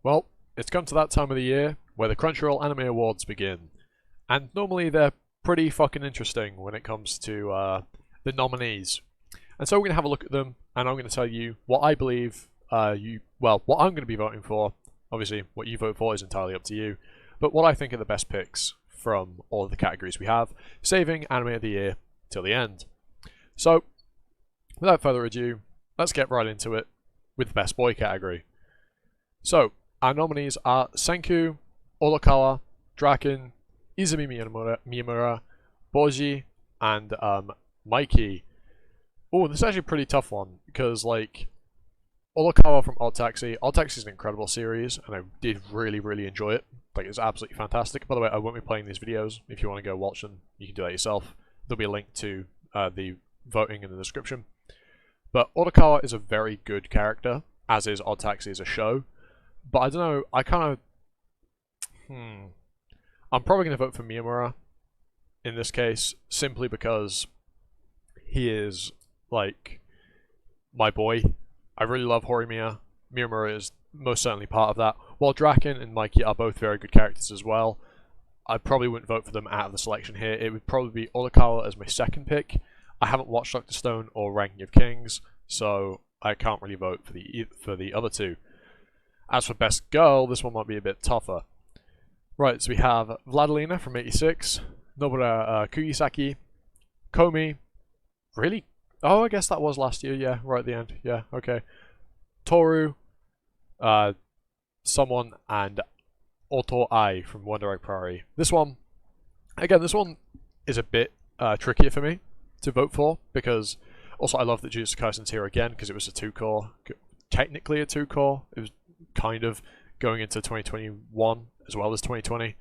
Well, it's come to that time of the year where the Crunchyroll Anime Awards begin, and normally they're pretty fucking interesting when it comes to the nominees. And so we're going to have a look at them, and I'm going to tell you what I believe what I'm going to be voting for. Obviously, what you vote for is entirely up to you, but what I think are the best picks from all of the categories we have, saving Anime of the Year till the end. So, without further ado, let's get right into it with the Best Boy category. So, our nominees are Senku, Olokawa, Draken, Izumi Miyamura, Boji, and Mikey. Oh, this is actually a pretty tough one, because, like, Olokawa from Odd Taxi. Odd Taxi is an incredible series, and I did really enjoy it. Like, it's absolutely fantastic. By the way, I won't be playing these videos. If you want to go watch them, you can do that yourself. There'll be a link to the voting in the description. But Olokawa is a very good character, as is Odd Taxi as a show. But I don't know, I kind of... I'm probably going to vote for Miyamura in this case, simply because he is, like, my boy. I really love Horimiya. Miyamura is most certainly part of that. While Draken and Mikey are both very good characters as well, I probably wouldn't vote for them out of the selection here. It would probably be Olokawa as my second pick. I haven't watched Dr. Stone or Ranking of Kings, so I can't really vote for the other two. As for Best Girl, this one might be a bit tougher. Right, so we have Vladilena from 86, Nobara Kugisaki, Komi, really? Oh, I guess that was last year, yeah, right at the end, yeah, okay. Toru, someone, and Oto Ai from Wonder Egg Prairie. This one, again, this one is a bit trickier for me to vote for, because also I love that Jujutsu Kaisen's here again, because it was a 2-core, technically a 2-core, it was kind of going into 2021 as well as 2020.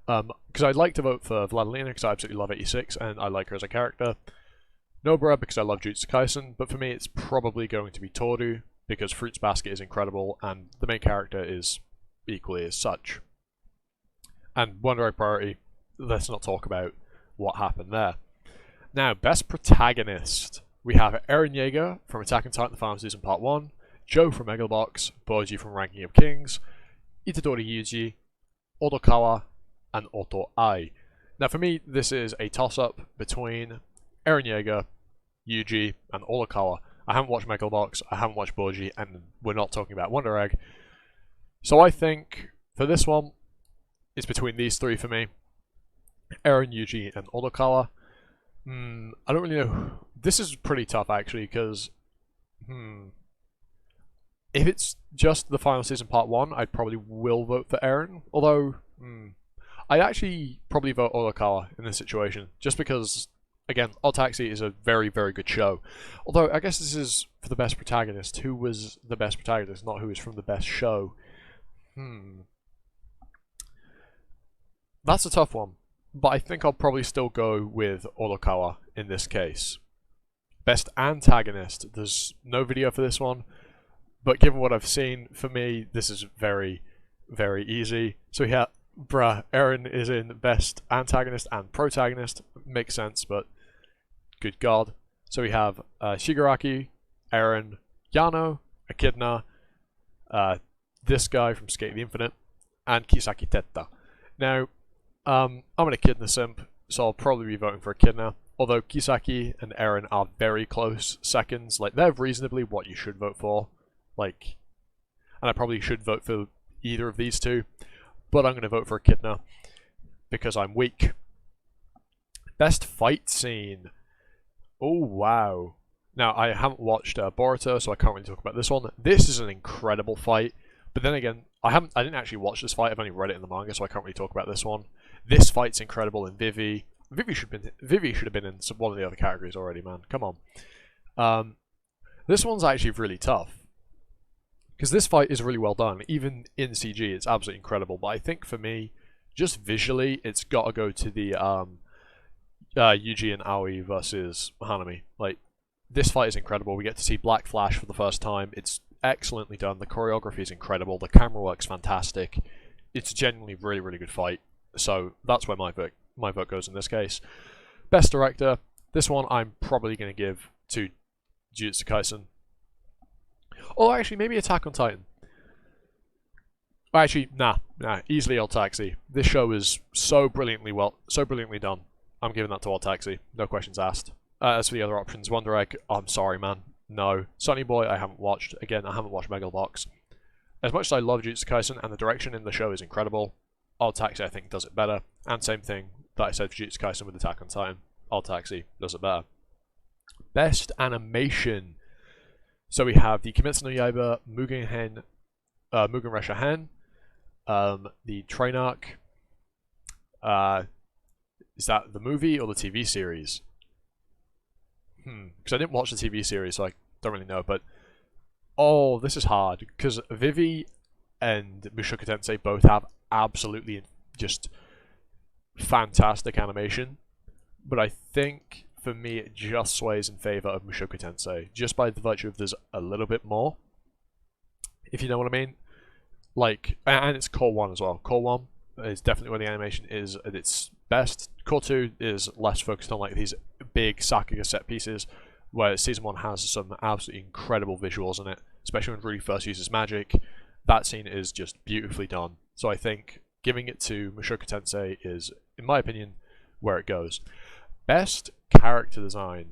Because I'd like to vote for Vladilena because I absolutely love 86 and I like her as a character. Nobara because I love Jujutsu Kaisen, but for me it's probably going to be Toru because Fruits Basket is incredible and the main character is equally as such. And Wonder Egg Priority, let's not talk about what happened there. Now, Best Protagonist. We have Eren Yeager from Attack on Titan the Final Season Part 1, Joe from Megalobox, Boji from Ranking of Kings, Itadori Yuji, Odokawa, and Oto Ai. Now for me, this is a toss-up between Eren Yeager, Yuji, and Olokawa. I haven't watched Megalobox, I haven't watched Boji, and we're not talking about Wonder Egg. So I think, for this one, it's between these three for me. Eren, Yuji, and Odokawa. I don't really know. This is pretty tough, actually, because... if it's just the final season part 1, I probably will vote for Eren. Although, I'd actually probably vote Olokawa in this situation. Just because, again, Odd Taxi is a very good show. Although, I guess this is for the best protagonist. Who was the best protagonist, not who is from the best show. That's a tough one. But I think I'll probably still go with Olokawa in this case. Best Antagonist. There's no video for this one. But given what I've seen, for me, this is very easy. So yeah, Eren is in Best Antagonist and Protagonist. Makes sense, but good God. So we have Shigaraki, Eren, Yano, Echidna, this guy from Skate the Infinite, and Kisaki Tetta. Now, I'm an Echidna simp, so I'll probably be voting for Echidna. Although Kisaki and Eren are very close seconds. Like, they're reasonably what you should vote for. Like, and I probably should vote for either of these two, but I'm going to vote for Echidna because I'm weak. Best fight scene. Oh wow! Now I haven't watched Boruto, so I can't really talk about this one. This is an incredible fight, but then again, I didn't actually watch this fight. I've only read it in the manga, so I can't really talk about this one. This fight's incredible in Vivi. Vivi should have been in one of the other categories already, man. Come on. This one's actually really tough. Because this fight is really well done. Even in CG, it's absolutely incredible. But I think for me, just visually, it's got to go to the Yuji and Aoi versus Hanami. Like, this fight is incredible. We get to see Black Flash for the first time. It's excellently done. The choreography is incredible. The camera work's fantastic. It's genuinely really good fight. So that's where my vote goes in this case. Best Director. This one I'm probably going to give to Jujutsu Kaisen. Or actually, maybe Attack on Titan. Actually, nah, easily Odd Taxi. This show is so brilliantly done. I'm giving that to Odd Taxi, no questions asked. As for the other options, Wonder Egg, I'm sorry, man, no. Sonny Boy, I haven't watched. Again, I haven't watched Megalobox. As much as I love Jujutsu Kaisen, and the direction in the show is incredible, Odd Taxi, I think, does it better. And same thing that I said for Jujutsu Kaisen with Attack on Titan. Odd Taxi does it better. Best animation. So we have the Kimetsu no Yaiba, Mugen Resha Hen, the train arc. Is that the movie or the TV series? Because I didn't watch the TV series, so I don't really know. But oh, this is hard because Vivi and Mushoku Tensei both have absolutely just fantastic animation. But I think for me, it just sways in favor of Mushoku Tensei, just by the virtue of there's a little bit more, if you know what I mean. Like, and it's Core 1 as well. Core 1 is definitely where the animation is at its best. Core 2 is less focused on like these big Sakuga set pieces, where Season 1 has some absolutely incredible visuals in it, especially when Rui first uses magic. That scene is just beautifully done. So I think giving it to Mushoku Tensei is, in my opinion, where it goes. Best character design.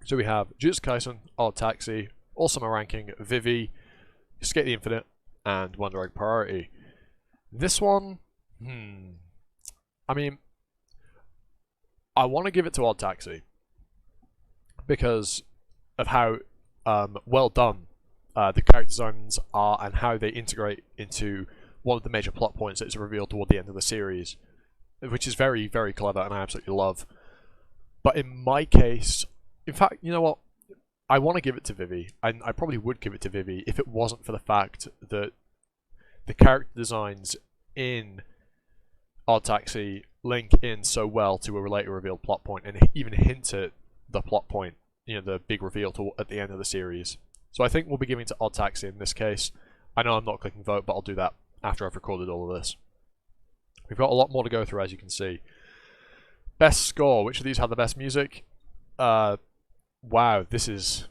So we have Jujutsu Kaisen, Odd Taxi, also my ranking, Vivi, Escape the Infinite, and Wonder Egg Priority. This one, I mean, I want to give it to Odd Taxi because of how well done the character designs are and how they integrate into one of the major plot points that is revealed toward the end of the series, which is very, very clever and I absolutely love. But in my case, in fact, you know what? I want to give it to Vivi, and I probably would give it to Vivi if it wasn't for the fact that the character designs in Odd Taxi link in so well to a later revealed plot point and even hint at the plot point, you know, the big reveal at the end of the series. So I think we'll be giving to Odd Taxi in this case. I know I'm not clicking vote, but I'll do that after I've recorded all of this. We've got a lot more to go through, as you can see. Best score. Which of these had the best music? Wow, this is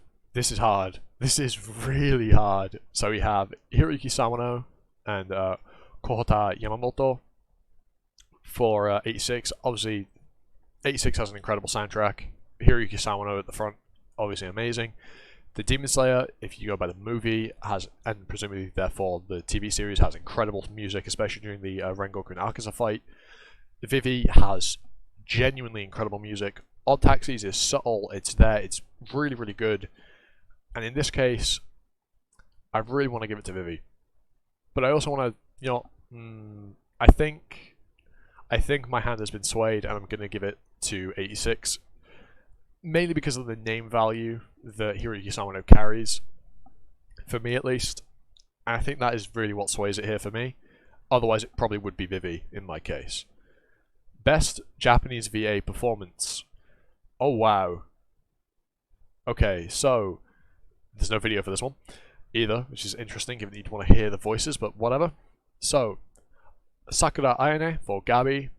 hard. This is really hard. So we have Hiroyuki Sawano and Kohota Yamamoto for 86. Obviously, 86 has an incredible soundtrack. Hiroyuki Sawano at the front, obviously amazing. The Demon Slayer, if you go by the movie, has, and presumably therefore the TV series, has incredible music, especially during the Rengoku and Akaza fight. Vivi has genuinely incredible music. Odd Taxis is subtle, it's there, it's really, really good. And in this case, I really want to give it to Vivi. But I also want to, you know, I think my hand has been swayed and I'm going to give it to 86. Mainly because of the name value that Hiroyuki Sawano carries, for me at least. And I think that is really what sways it here for me. Otherwise it probably would be Vivi in my case. Best Japanese VA performance. Oh wow. Okay, so there's no video for this one either, which is interesting given that you'd want to hear the voices, but whatever. So, Sakura Ayane for Gabi,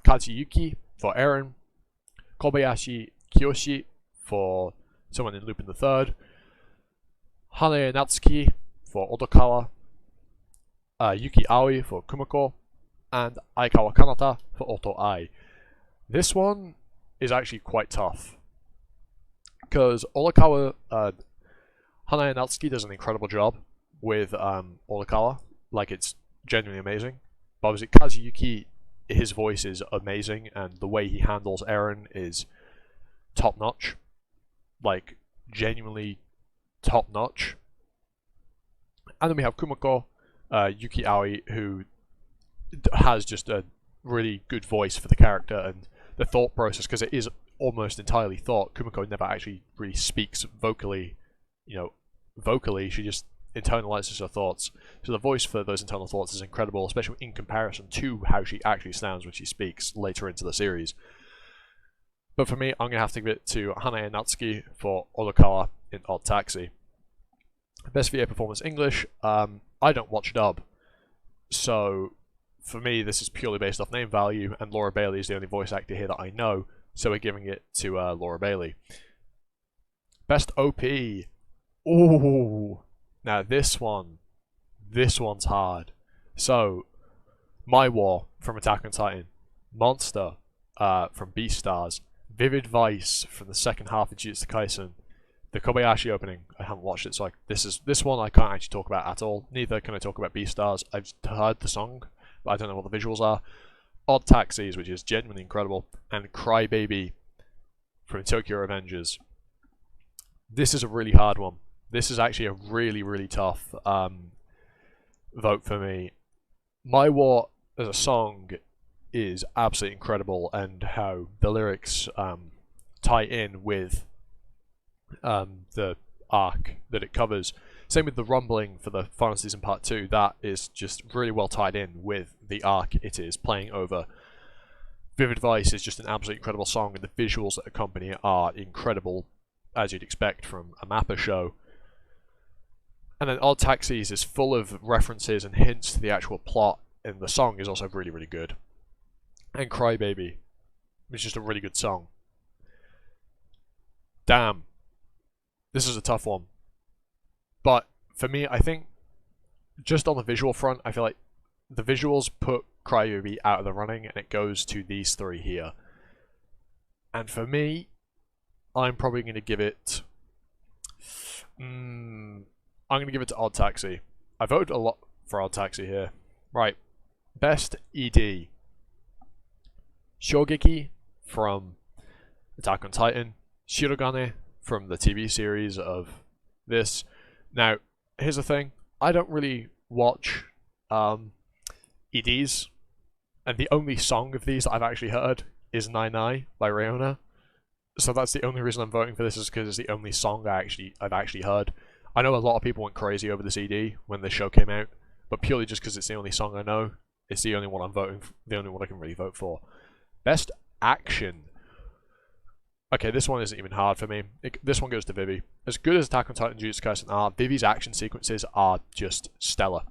Kazuyuki for Eren, Kobayashi Kiyoshi for someone in Lupin the Third, Hane Natsuki for Odokawa, Yuki Aoi for Kumiko, and Aikawa Kanata for Oto Ai. This one is actually quite tough, because Odokawa, Hane Natsuki does an incredible job with Odokawa, like it's genuinely amazing. But obviously Kazuyuki, his voice is amazing, and the way he handles Eren is top notch, like genuinely top notch. And then we have Kumiko, Yuki Aoi, who has just a really good voice for the character and the thought process, because it is almost entirely thought. Kumiko never actually really speaks vocally, you know, she just internalizes her thoughts. So the voice for those internal thoughts is incredible, especially in comparison to how she actually sounds when she speaks later into the series. But for me, I'm going to have to give it to Hane Natsuki for Odokawa in Odd Taxi. Best VA performance English. I don't watch dub, so for me this is purely based off name value, and Laura Bailey is the only voice actor here that I know, so we're giving it to Laura Bailey. Best OP. Ooh, now this one this one's hard. So, My War from Attack on Titan, Monster from Beastars, Vivid Vice from the second half of Jujutsu Kaisen, the Kobayashi opening. I haven't watched it, so this one I can't actually talk about at all. Neither can I talk about Beastars. I've heard the song, but I don't know what the visuals are. Odd Taxis, which is genuinely incredible, and Crybaby from Tokyo Revengers. This is a really hard one. This is actually a really, really tough vote for me. My War as a song is absolutely incredible, and how the lyrics tie in with the arc that it covers. Same with the Rumbling for the final season part 2. That is just really well tied in with the arc it is playing over. Vivid Vice is just an absolutely incredible song, and the visuals that accompany it are incredible, as you'd expect from a Mappa show. And then Odd Taxis is full of references and hints to the actual plot, and the song is also really, really good. And Crybaby is just a really good song. Damn. This is a tough one. But for me, I think just on the visual front, I feel like the visuals put Crybaby out of the running, and it goes to these three here. And for me, I'm probably going to give it... I'm going to give it to Odd Taxi. I voted a lot for Odd Taxi here. Right. Best ED. Shogeki from Attack on Titan. Shirogane from the TV series of this. Now, here's the thing. I don't really watch EDs. And the only song of these that I've actually heard is Nai Nai by Rihanna. So that's the only reason I'm voting for this, is because it's the only song I've actually heard. I know a lot of people went crazy over this ED when the show came out, but purely just because it's the only song I know, it's the only one I'm voting for, the only one I can really vote for. Best Action. Okay, this one isn't even hard for me. This one goes to Vivi. As good as Attack on Titan and Jujutsu Kaisen are, Vivi's action sequences are just stellar.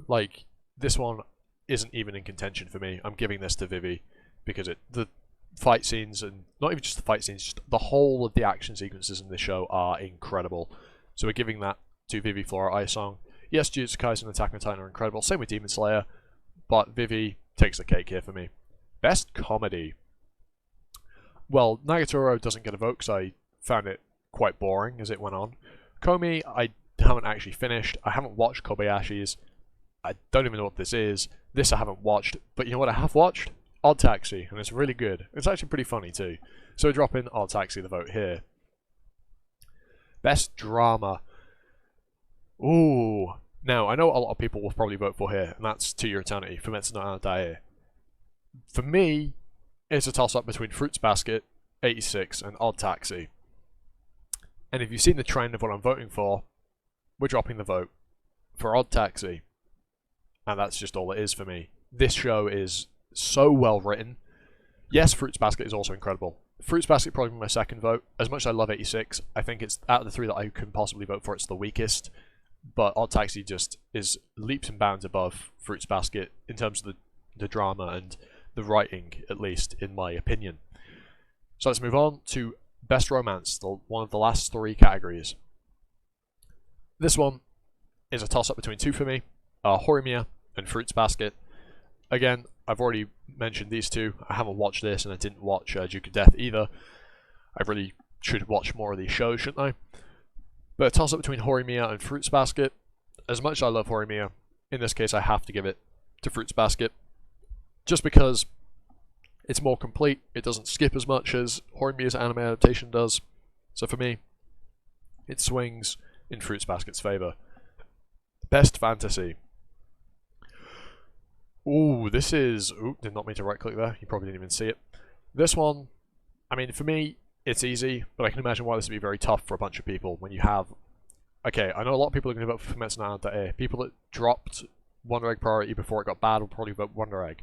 Like, this one isn't even in contention for me. I'm giving this to Vivi because the fight scenes, and not even just the fight scenes, just the whole of the action sequences in this show are incredible. So we're giving that to Vivi Flora Ice Song. Yes, Jujutsu Kaisen and Attack on Titan are incredible. Same with Demon Slayer, but Vivi takes the cake here for me. Best Comedy. Well, Nagatoro doesn't get a vote because I found it quite boring as it went on. Komi, I haven't actually finished. I haven't watched Kobayashi's. I don't even know what this is. This I haven't watched. But you know what I have watched? Odd Taxi, and it's really good. It's actually pretty funny too. So drop in Odd Taxi the vote here. Best Drama. Ooh. Now, I know a lot of people will probably vote for here, and that's To Your Eternity, Fumetsu no Anadae. For me, it's a toss-up between Fruits Basket, 86, and Odd Taxi. And if you've seen the trend of what I'm voting for, we're dropping the vote for Odd Taxi. And that's just all it is for me. This show is so well written. Yes, Fruits Basket is also incredible. Fruits Basket probably my second vote. As much as I love 86, I think it's out of the three that I can possibly vote for, it's the weakest. But Odd Taxi just is leaps and bounds above Fruits Basket in terms of the drama and the writing, at least in my opinion. So let's move on to Best Romance, one of the last three categories. This one is a toss-up between two for me, Horimiya and Fruits Basket. Again, I've already mentioned these two. I haven't watched this, and I didn't watch Duke of Death either. I really should watch more of these shows, shouldn't I? But a toss-up between Horimiya and Fruits Basket. As much as I love Horimiya, in this case I have to give it to Fruits Basket. Just because it's more complete, it doesn't skip as much as Horimiya's anime adaptation does. So for me, it swings in Fruits Basket's favour. Best Fantasy. Ooh, this is... Ooh, did not mean to right-click there. You probably didn't even see it. This one, I mean, for me, it's easy, but I can imagine why this would be very tough for a bunch of people when you have... Okay, I know a lot of people are going to vote for Fumetsu no Anadae. People that dropped Wonder Egg Priority before it got bad will probably vote Wonder Egg.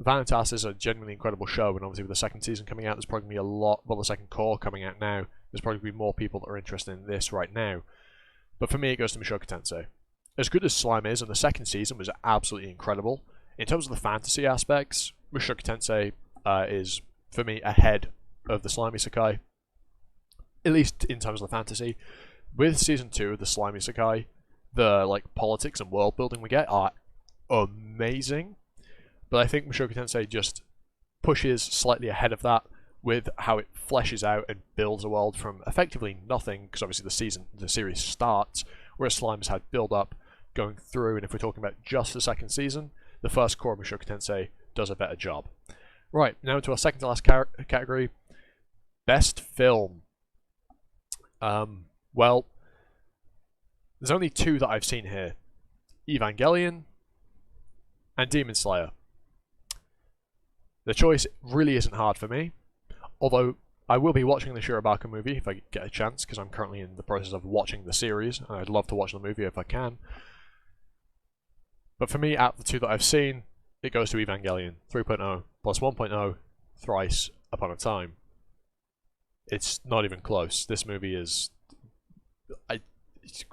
Vanitas is a genuinely incredible show, and obviously with the second season coming out, there's probably going to be a lot... Well, the second core coming out now, there's probably going to be more people that are interested in this right now. But for me, it goes to Mushoku Tensei. As good as Slime is, and the second season was absolutely incredible, in terms of the fantasy aspects, Mushoku Tensei is, for me, ahead of the Slimy Isekai. At least in terms of the fantasy. With Season 2 of the Slimy Isekai, the like politics and world building we get are amazing, but I think Mushoku Tensei just pushes slightly ahead of that with how it fleshes out and builds a world from effectively nothing, because obviously the series starts, whereas Slime's had build up going through, and if we're talking about just the second season, the first core of Mushoku Tensei does a better job. Right, now to our second to last category, Best Film. Well, there's only two that I've seen here, Evangelion and Demon Slayer. The choice really isn't hard for me, although I will be watching the Shirobako movie if I get a chance, because I'm currently in the process of watching the series, and I'd love to watch the movie if I can. But for me, out of the two that I've seen, it goes to Evangelion 3.0 plus 1.0 Thrice Upon a Time. It's not even close. This movie is...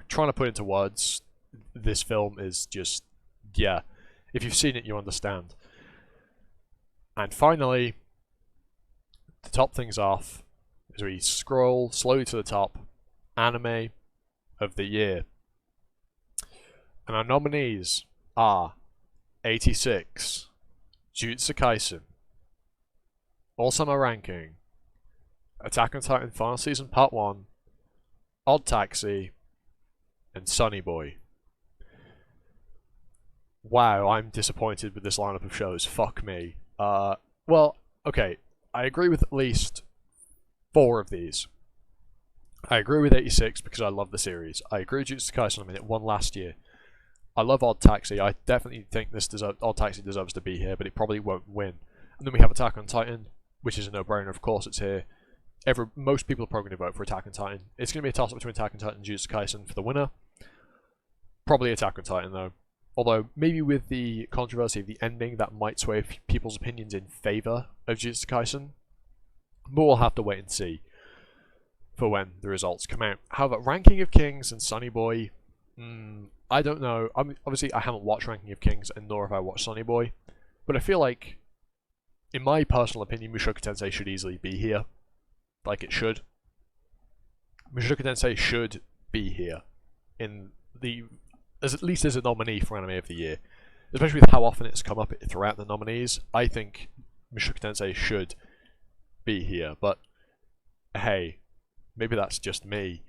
trying to put into words, this film is just... yeah. If you've seen it, you understand. And finally, to top things off, as we scroll slowly to the top, Anime of the Year. And our nominees are 86, Jujutsu Kaisen, All Summer Ranking, Attack on Titan Final Season Part 1, Odd Taxi, and Sunny Boy. Wow, I'm disappointed with this lineup of shows. Fuck me. Well, okay, I agree with at least 4 of these. I agree with 86 because I love the series. I agree with Jujutsu Kaisen, I mean, it won last year. I love Odd Taxi. I definitely think Odd Taxi deserves to be here, but it probably won't win. And then we have Attack on Titan, which is a no-brainer. Of course, it's here. Most people are probably going to vote for Attack on Titan. It's going to be a toss-up between Attack on Titan and Jujutsu Kaisen for the winner. Probably Attack on Titan, though. Although, maybe with the controversy of the ending, that might sway people's opinions in favour of Jujutsu Kaisen. But we'll have to wait and see for when the results come out. However, Ranking of Kings and Sunny Boy, I don't know. Obviously, I haven't watched Ranking of Kings, and nor have I watched Sunny Boy. But I feel like, in my personal opinion, Mushoku Tensei should easily be here. Like it should. Mushoku Tensei should be here in at least as a nominee for Anime of the Year. Especially with how often it's come up throughout the nominees, I think Mushoku Tensei should be here. But hey, maybe that's just me.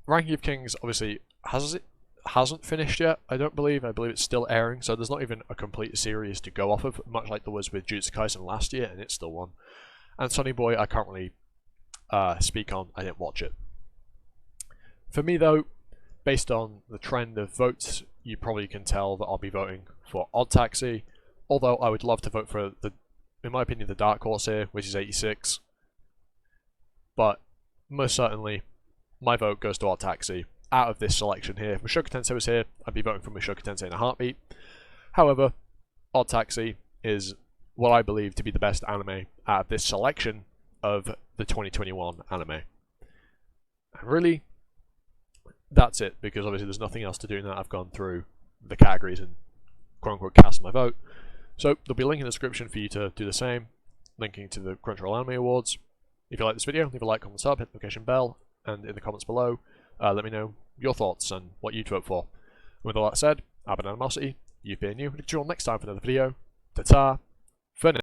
Ranking of Kings obviously hasn't finished yet, I don't believe. I believe it's still airing, so there's not even a complete series to go off of, much like there was with Jujutsu Kaisen last year, and it still won. And Sunny Boy, I can't really speak on. I didn't watch it. For me, though, based on the trend of votes, you probably can tell that I'll be voting for Odd Taxi, although I would love to vote for, in my opinion, the dark horse here, which is 86. But most certainly, my vote goes to Odd Taxi out of this selection here. If Mushoku Tensei was here, I'd be voting for Mushoku Tensei in a heartbeat. However, Odd Taxi is what I believe to be the best anime out of this selection of the 2021 anime. And really, that's it, because obviously there's nothing else to do now. I've gone through the categories and quote-unquote cast my vote. So there'll be a link in the description for you to do the same, linking to the Crunchyroll Anime Awards. If you like this video, leave a like, comment, sub, hit the notification bell, and in the comments below, let me know your thoughts and what you'd vote for. With all that said, I've been Animosity, you've been you, and catch you all next time for another video. Ta-ta, for now.